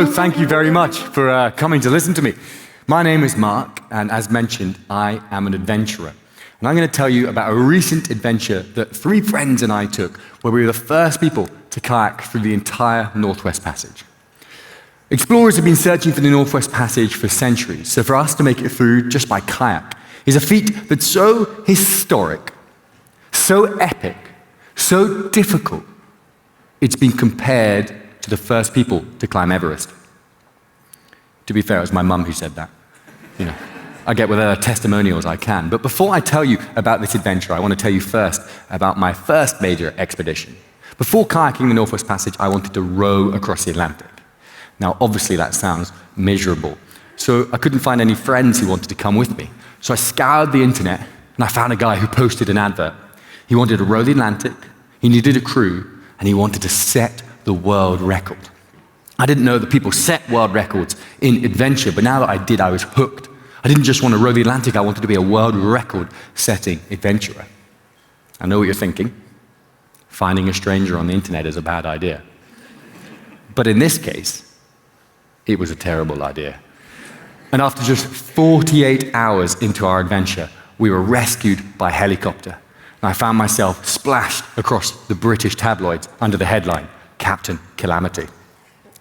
So thank you very much for coming to listen to me. My name is Mark, and as mentioned, I am an adventurer. And I'm going to tell you about a recent adventure that 3 friends and I took, where we were the first people to kayak through the entire Northwest Passage. Explorers have been searching for the Northwest Passage for centuries, so for us to make it through just by kayak is a feat that's so historic, so epic, so difficult, it's been compared to the first people to climb Everest. To be fair, it was my mum who said that. You know, I get whatever testimonials I can. But before I tell you about this adventure, I want to tell you first about my first major expedition. Before kayaking the Northwest Passage, I wanted to row across the Atlantic. Now, obviously that sounds miserable. So I couldn't find any friends who wanted to come with me. So I scoured the internet and I found a guy who posted an advert. He wanted to row the Atlantic, he needed a crew, and he wanted to set the world record. I didn't know that people set world records in adventure, but now that I did, I was hooked. I didn't just want to row the Atlantic, I wanted to be a world record-setting adventurer. I know what you're thinking. Finding a stranger on the internet is a bad idea. But in this case, it was a terrible idea. And after just 48 hours into our adventure, we were rescued by helicopter. And I found myself splashed across the British tabloids under the headline, Captain Calamity.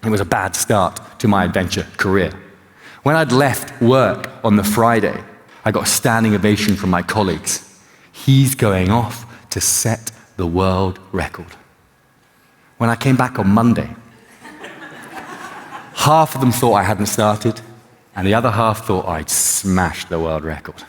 It was a bad start to my adventure career. When I'd left work on the Friday, I got a standing ovation from my colleagues. He's going off to set the world record. When I came back on Monday, half of them thought I hadn't started, and the other half thought I'd smashed the world record.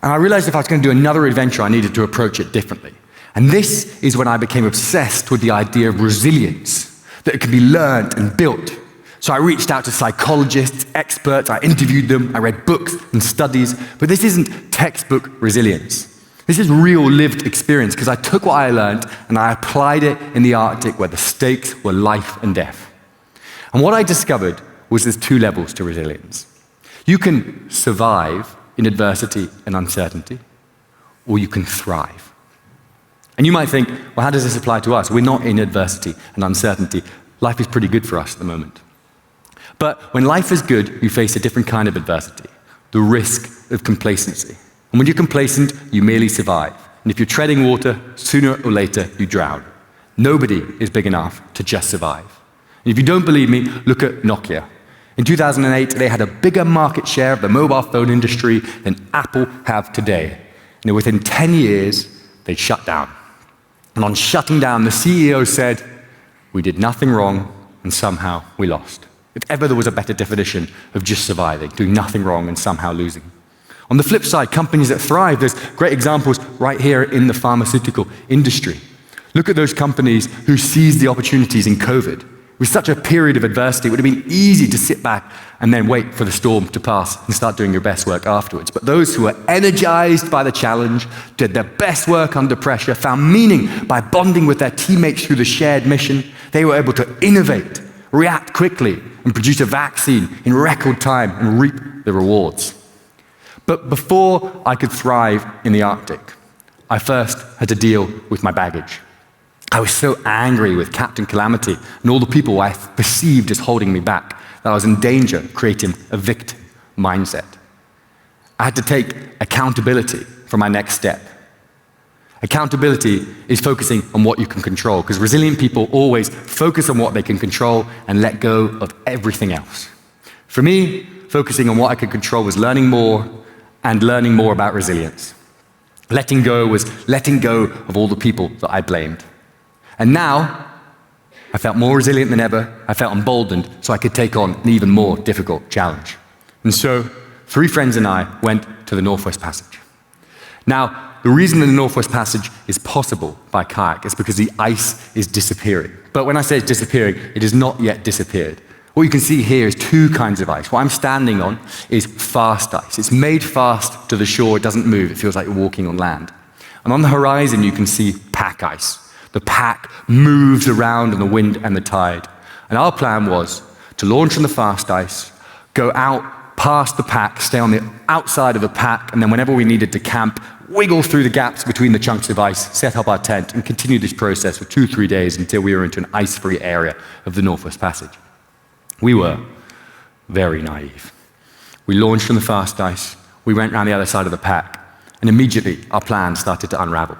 And I realized if I was going to do another adventure, I needed to approach it differently. And this is when I became obsessed with the idea of resilience, that it can be learned and built. So I reached out to psychologists, experts, I interviewed them, I read books and studies, but this isn't textbook resilience. This is real lived experience, because I took what I learned and I applied it in the Arctic where the stakes were life and death. And what I discovered was there's 2 levels to resilience. You can survive in adversity and uncertainty, or you can thrive. And you might think, well, how does this apply to us? We're not in adversity and uncertainty. Life is pretty good for us at the moment. But when life is good, you face a different kind of adversity, the risk of complacency. And when you're complacent, you merely survive. And if you're treading water, sooner or later, you drown. Nobody is big enough to just survive. And if you don't believe me, look at Nokia. In 2008, they had a bigger market share of the mobile phone industry than Apple have today. And within 10 years, they shut down. And on shutting down, the CEO said, "We did nothing wrong, and somehow we lost." If ever there was a better definition of just surviving, doing nothing wrong and somehow losing. On the flip side, companies that thrive, there's great examples right here in the pharmaceutical industry. Look at those companies who seized the opportunities in COVID. With such a period of adversity, it would have been easy to sit back and then wait for the storm to pass and start doing your best work afterwards. But those who were energized by the challenge, did their best work under pressure, found meaning by bonding with their teammates through the shared mission, they were able to innovate, react quickly, and produce a vaccine in record time and reap the rewards. But before I could thrive in the Arctic, I first had to deal with my baggage. I was so angry with Captain Calamity and all the people I perceived as holding me back that I was in danger of creating a victim mindset. I had to take accountability for my next step. Accountability is focusing on what you can control, because resilient people always focus on what they can control and let go of everything else. For me, focusing on what I could control was learning more and learning more about resilience. Letting go was letting go of all the people that I blamed. And now, I felt more resilient than ever, I felt emboldened, so I could take on an even more difficult challenge. And so, 3 friends and I went to the Northwest Passage. Now, the reason that the Northwest Passage is possible by kayak is because the ice is disappearing. But when I say it's disappearing, it has not yet disappeared. What you can see here is 2 kinds of ice. What I'm standing on is fast ice. It's made fast to the shore, it doesn't move, it feels like you're walking on land. And on the horizon you can see pack ice. The pack moves around in the wind and the tide. And our plan was to launch on the fast ice, go out past the pack, stay on the outside of the pack, and then whenever we needed to camp, wiggle through the gaps between the chunks of ice, set up our tent, and continue this process for 2-3 days until we were into an ice-free area of the Northwest Passage. We were very naive. We launched from the fast ice, we went around the other side of the pack, and immediately our plan started to unravel.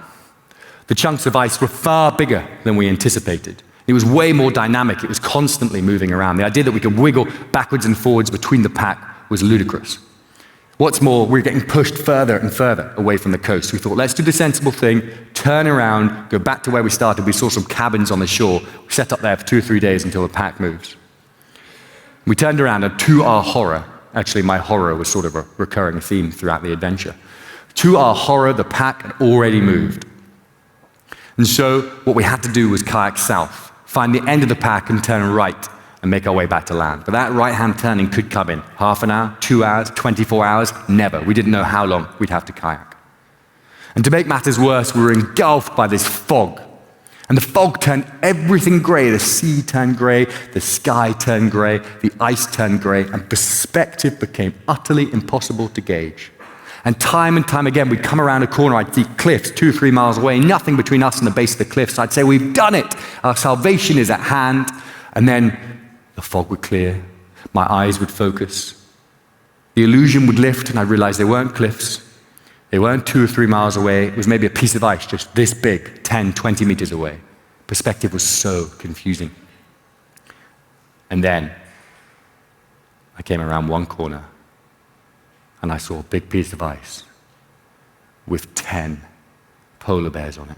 The chunks of ice were far bigger than we anticipated. It was way more dynamic, it was constantly moving around. The idea that we could wiggle backwards and forwards between the pack was ludicrous. What's more, we were getting pushed further and further away from the coast. We thought, let's do the sensible thing, turn around, go back to where we started. We saw some cabins on the shore. We set up there for 2 or 3 days until the pack moves. We turned around, and to our horror, actually my horror was sort of a recurring theme throughout the adventure. To our horror, the pack had already moved. And so what we had to do was kayak south, find the end of the pack and turn right, and make our way back to land. But that right-hand turning could come in half an hour, 2 hours, 24 hours, never. We didn't know how long we'd have to kayak. And to make matters worse, we were engulfed by this fog. And the fog turned everything gray. The sea turned gray, the sky turned gray, the ice turned gray, and perspective became utterly impossible to gauge. And time again, we'd come around a corner, I'd see cliffs 2 or 3 miles away, nothing between us and the base of the cliffs. I'd say, we've done it. Our salvation is at hand. And then the fog would clear, my eyes would focus, the illusion would lift, and I realized they weren't cliffs, they weren't 2 or 3 miles away, it was maybe a piece of ice just this big, 10, 20 meters away. Perspective was so confusing. And then I came around one corner, and I saw a big piece of ice with 10 polar bears on it.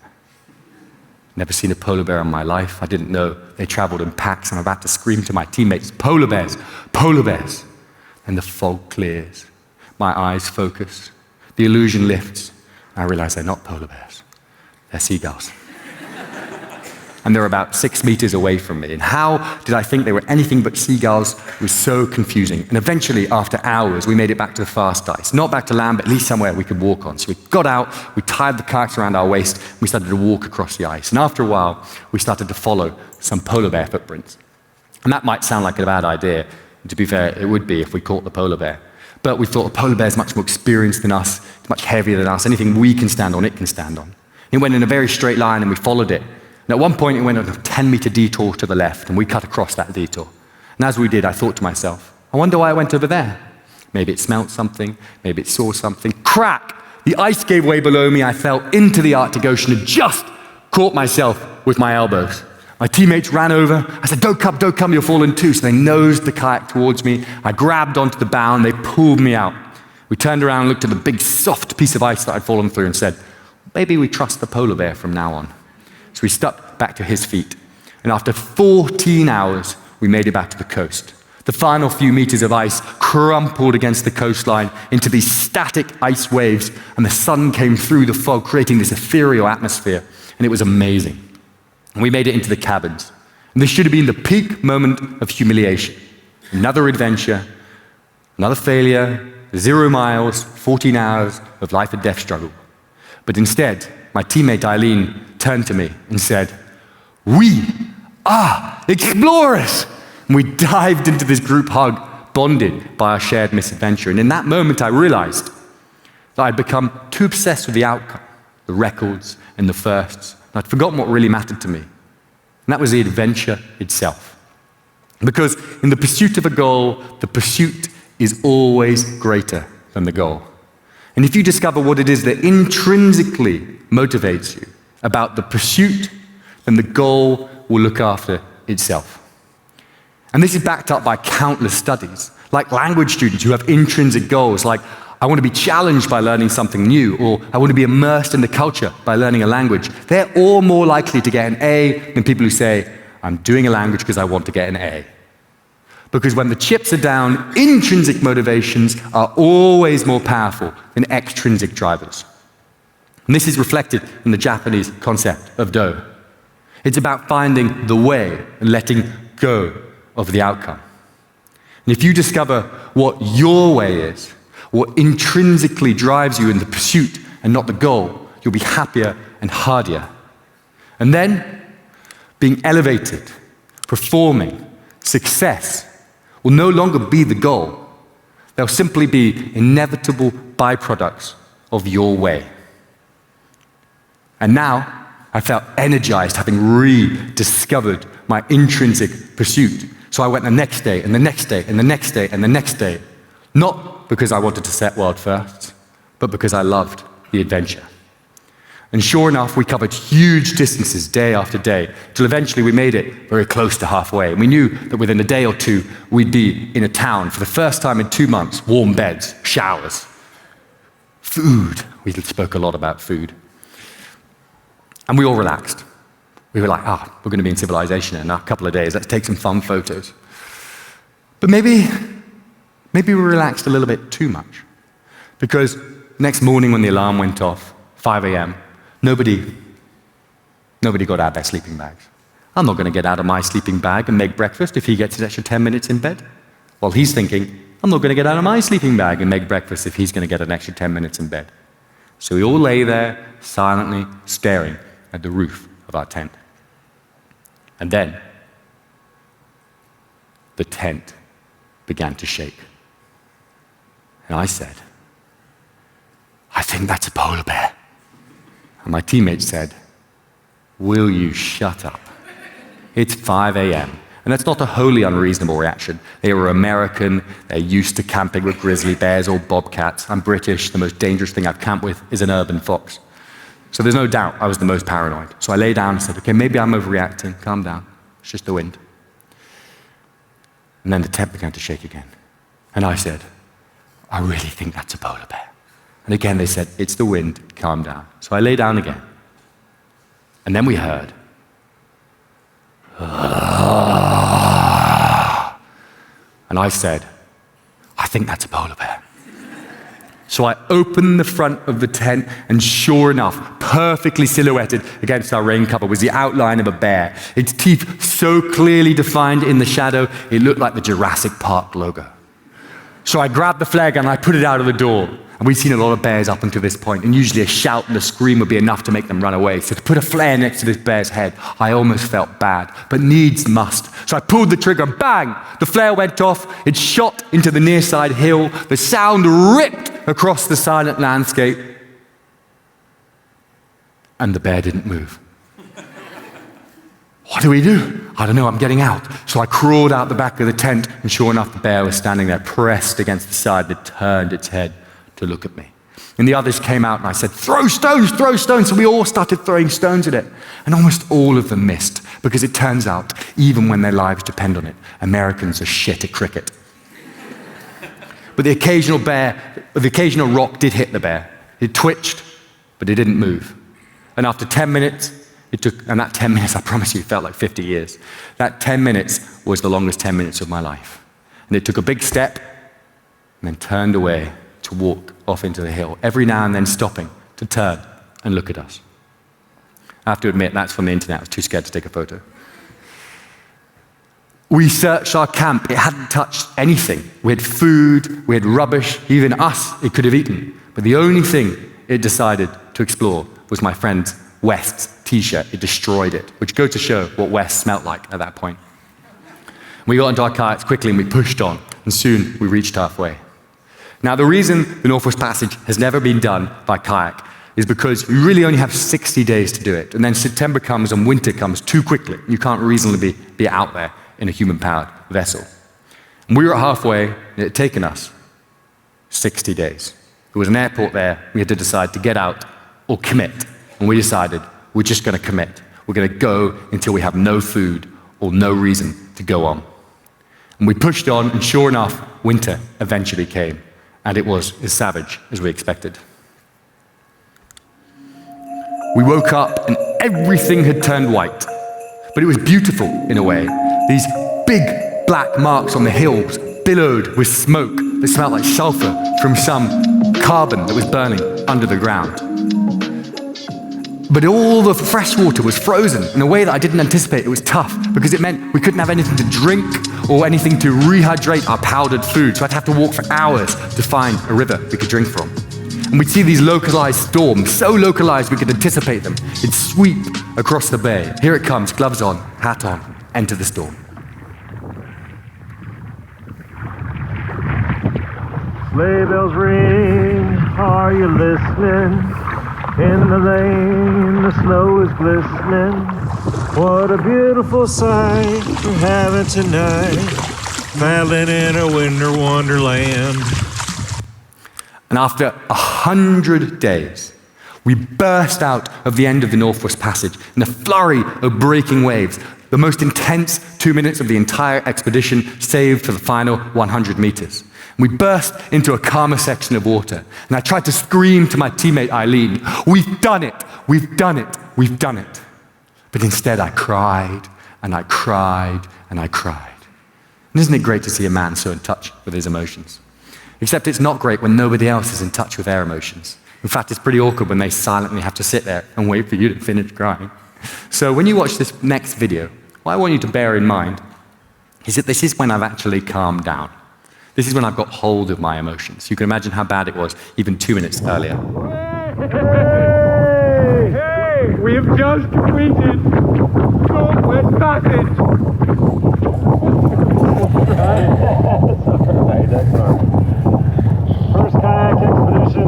Never seen a polar bear in my life. I didn't know they traveled in packs. I'm about to scream to my teammates, polar bears, polar bears. And the fog clears. My eyes focus. The illusion lifts. I realize they're not polar bears. They're seagulls. And they're about 6 meters away from me. And how did I think they were anything but seagulls? It was so confusing. And eventually, after hours, we made it back to the fast ice. Not back to land, but at least somewhere we could walk on. So we got out, we tied the kayaks around our waist, and we started to walk across the ice. And after a while, we started to follow some polar bear footprints. And that might sound like a bad idea. And to be fair, it would be if we caught the polar bear. But we thought a polar bear is much more experienced than us, it's much heavier than us. Anything we can stand on, it can stand on. It went in a very straight line, and we followed it. And at one point, it went on a 10-meter detour to the left, and we cut across that detour. And as we did, I thought to myself, I wonder why I went over there. Maybe it smelled something, maybe it saw something. Crack! The ice gave way below me. I fell into the Arctic Ocean and just caught myself with my elbows. My teammates ran over. I said, don't come, you'll fall in too. So they nosed the kayak towards me. I grabbed onto the bow, and they pulled me out. We turned around and looked at the big, soft piece of ice that I'd fallen through and said, maybe we trust the polar bear from now on. So we stuck back to his feet. And after 14 hours, we made it back to the coast. The final few meters of ice crumpled against the coastline into these static ice waves, and the sun came through the fog, creating this ethereal atmosphere, and it was amazing. And we made it into the cabins. And this should have been the peak moment of humiliation. Another adventure, another failure, 0 miles, 14 hours of life and death struggle. But instead, my teammate Eileen turned to me and said, we are explorers! And we dived into this group hug, bonded by our shared misadventure. And in that moment, I realized that I'd become too obsessed with the outcome, the records and the firsts, and I'd forgotten what really mattered to me. And that was the adventure itself. Because in the pursuit of a goal, the pursuit is always greater than the goal. And if you discover what it is that intrinsically motivates you about the pursuit, then the goal will look after itself. And this is backed up by countless studies, like language students who have intrinsic goals, like I want to be challenged by learning something new, or I want to be immersed in the culture by learning a language. They're all more likely to get an A than people who say, I'm doing a language because I want to get an A. Because when the chips are down, intrinsic motivations are always more powerful than extrinsic drivers. And this is reflected in the Japanese concept of do. It's about finding the way and letting go of the outcome. And if you discover what your way is, what intrinsically drives you in the pursuit and not the goal, you'll be happier and hardier. And then, being elevated, performing, success will no longer be the goal. They'll simply be inevitable byproducts of your way. And now, I felt energized, having rediscovered my intrinsic pursuit. So I went the next day, and the next day, and the next day, and the next day. Not because I wanted to set world first, but because I loved the adventure. And sure enough, we covered huge distances day after day, till eventually we made it very close to halfway. And we knew that within a day or two, we'd be in a town for the first time in 2 months, warm beds, showers, food. We spoke a lot about food. And we all relaxed. We were like, we're going to be in civilization in a couple of days. Let's take some fun photos. But maybe we relaxed a little bit too much. Because next morning when the alarm went off, 5 a.m., nobody got out of their sleeping bags. I'm not going to get out of my sleeping bag and make breakfast if he gets his extra 10 minutes in bed. Well, he's thinking, I'm not going to get out of my sleeping bag and make breakfast if he's going to get an extra 10 minutes in bed. So we all lay there, silently staring at the roof of our tent. And then, the tent began to shake. And I said, I think that's a polar bear. And my teammate said, will you shut up? It's 5 a.m. And that's not a wholly unreasonable reaction. They were American, they're used to camping with grizzly bears or bobcats. I'm British, the most dangerous thing I've camped with is an urban fox. So there's no doubt I was the most paranoid. So I lay down and said, okay, maybe I'm overreacting, calm down. It's just the wind. And then the tent began to shake again. And I said, I really think that's a polar bear. And again they said, it's the wind, calm down. So I lay down again. And then we heard, and I said, I think that's a polar bear. So I opened the front of the tent, and sure enough, perfectly silhouetted against our rain cover was the outline of a bear. Its teeth so clearly defined in the shadow, it looked like the Jurassic Park logo. So I grabbed the flare gun and I put it out of the door. And we'd seen a lot of bears up until this point, and usually a shout and a scream would be enough to make them run away. So to put a flare next to this bear's head, I almost felt bad, but needs must. So I pulled the trigger, bang! The flare went off, it shot into the near side hill, the sound ripped across the silent landscape, and the bear didn't move. What do we do? I don't know, I'm getting out. So I crawled out the back of the tent, and sure enough, the bear was standing there, pressed against the side. It turned its head to look at me. And the others came out, and I said, throw stones, throw stones. So we all started throwing stones at it. And almost all of them missed, because it turns out, even when their lives depend on it, Americans are shit at cricket. But the occasional rock did hit the bear. It twitched, but it didn't move. And after 10 minutes, and that 10 minutes, I promise you, felt like 50 years. That 10 minutes was the longest 10 minutes of my life. And it took a big step, and then turned away to walk off into the hill, every now and then stopping to turn and look at us. I have to admit, that's from the internet. I was too scared to take a photo. We searched our camp. It hadn't touched anything. We had food, we had rubbish, even us it could have eaten. But the only thing it decided to explore was my friend West's t-shirt. It destroyed it, which goes to show what West smelt like at that point. We got into our kayaks quickly and we pushed on, and soon we reached halfway. Now, the reason the Northwest Passage has never been done by kayak is because you really only have 60 days to do it. And then September comes and winter comes too quickly. You can't reasonably be out there in a human-powered vessel. And we were halfway, and it had taken us 60 days. There was an airport there. We had to decide to get out or commit. And we decided we're just going to commit. We're going to go until we have no food or no reason to go on. And we pushed on, and sure enough, winter eventually came. And it was as savage as we expected. We woke up and everything had turned white. But it was beautiful in a way. These big black marks on the hills billowed with smoke that smelled like sulfur from some carbon that was burning under the ground. But all the fresh water was frozen in a way that I didn't anticipate. It was tough because it meant we couldn't have anything to drink or anything to rehydrate our powdered food. So I'd have to walk for hours to find a river we could drink from. And we'd see these localized storms, so localized we could anticipate them. It'd sweep across the bay. Here it comes, gloves on, hat on, enter the storm. Sleigh bells ring, are you listening? In the lane, the snow is glistening. What a beautiful sight we're having tonight, paddling in a winter wonderland. And after 100 days, we burst out of the end of the Northwest Passage in a flurry of breaking waves, the most intense 2 minutes of the entire expedition, saved for the final 100 meters. We burst into a calmer section of water, and I tried to scream to my teammate Eileen, "We've done it, we've done it, we've done it." But instead I cried, and I cried, and I cried. And isn't it great to see a man so in touch with his emotions? Except it's not great when nobody else is in touch with their emotions. In fact, it's pretty awkward when they silently have to sit there and wait for you to finish crying. So when you watch this next video, what I want you to bear in mind is that this is when I've actually calmed down. This is when I've got hold of my emotions. You can imagine how bad it was even 2 minutes earlier. Hey! We have just completed Northwest Passage! That's all right. First kayak expedition,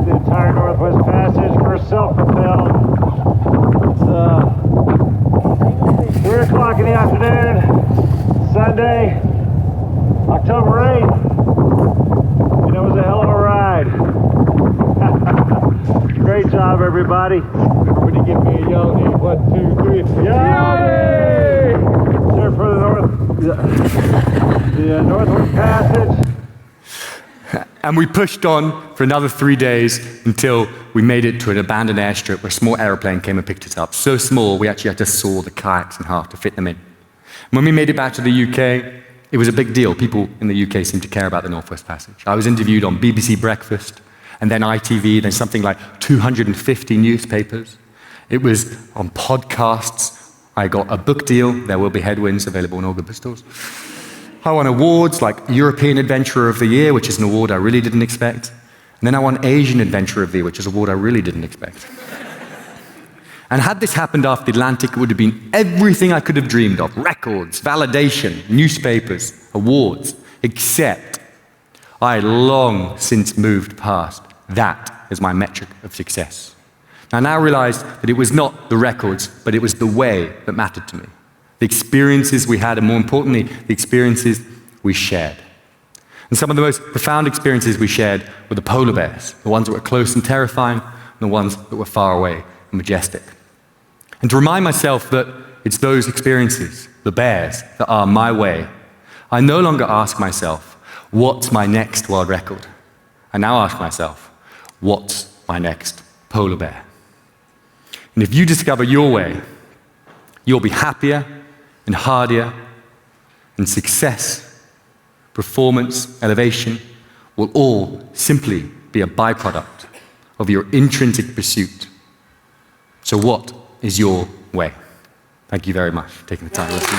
the entire Northwest Passage, first self-propelled. It's 3 o'clock in the afternoon, Sunday, October 8th. And it was a hell of a ride. Great job, everybody. Everybody give me a yoni. 1, 2, 3. Yay! There for the Northwest Passage. And we pushed on for another 3 days until we made it to an abandoned airstrip where a small aeroplane came and picked us up. So small, we actually had to saw the kayaks in half to fit them in. When we made it back to the UK, it was a big deal. People in the UK seemed to care about the Northwest Passage. I was interviewed on BBC Breakfast, and then ITV, then something like 250 newspapers. It was on podcasts. I got a book deal. There will be headwinds available in all the bookstores. I won awards like European Adventurer of the Year, which is an award I really didn't expect. And then I won Asian Adventurer of the Year, which is an award I really didn't expect. And had this happened after the Atlantic, it would have been everything I could have dreamed of. Records, validation, newspapers, awards. Except I had long since moved past that as my metric of success. I now realized that it was not the records, but it was the way that mattered to me. The experiences we had, and more importantly, the experiences we shared. And some of the most profound experiences we shared were the polar bears, the ones that were close and terrifying, and the ones that were far away and majestic. And to remind myself that it's those experiences, the bears, that are my way, I no longer ask myself, what's my next world record? I now ask myself, what's my next polar bear? And if you discover your way, you'll be happier and hardier, and success, performance, elevation will all simply be a byproduct of your intrinsic pursuit. So what is your way? Thank you very much for taking the time to listen.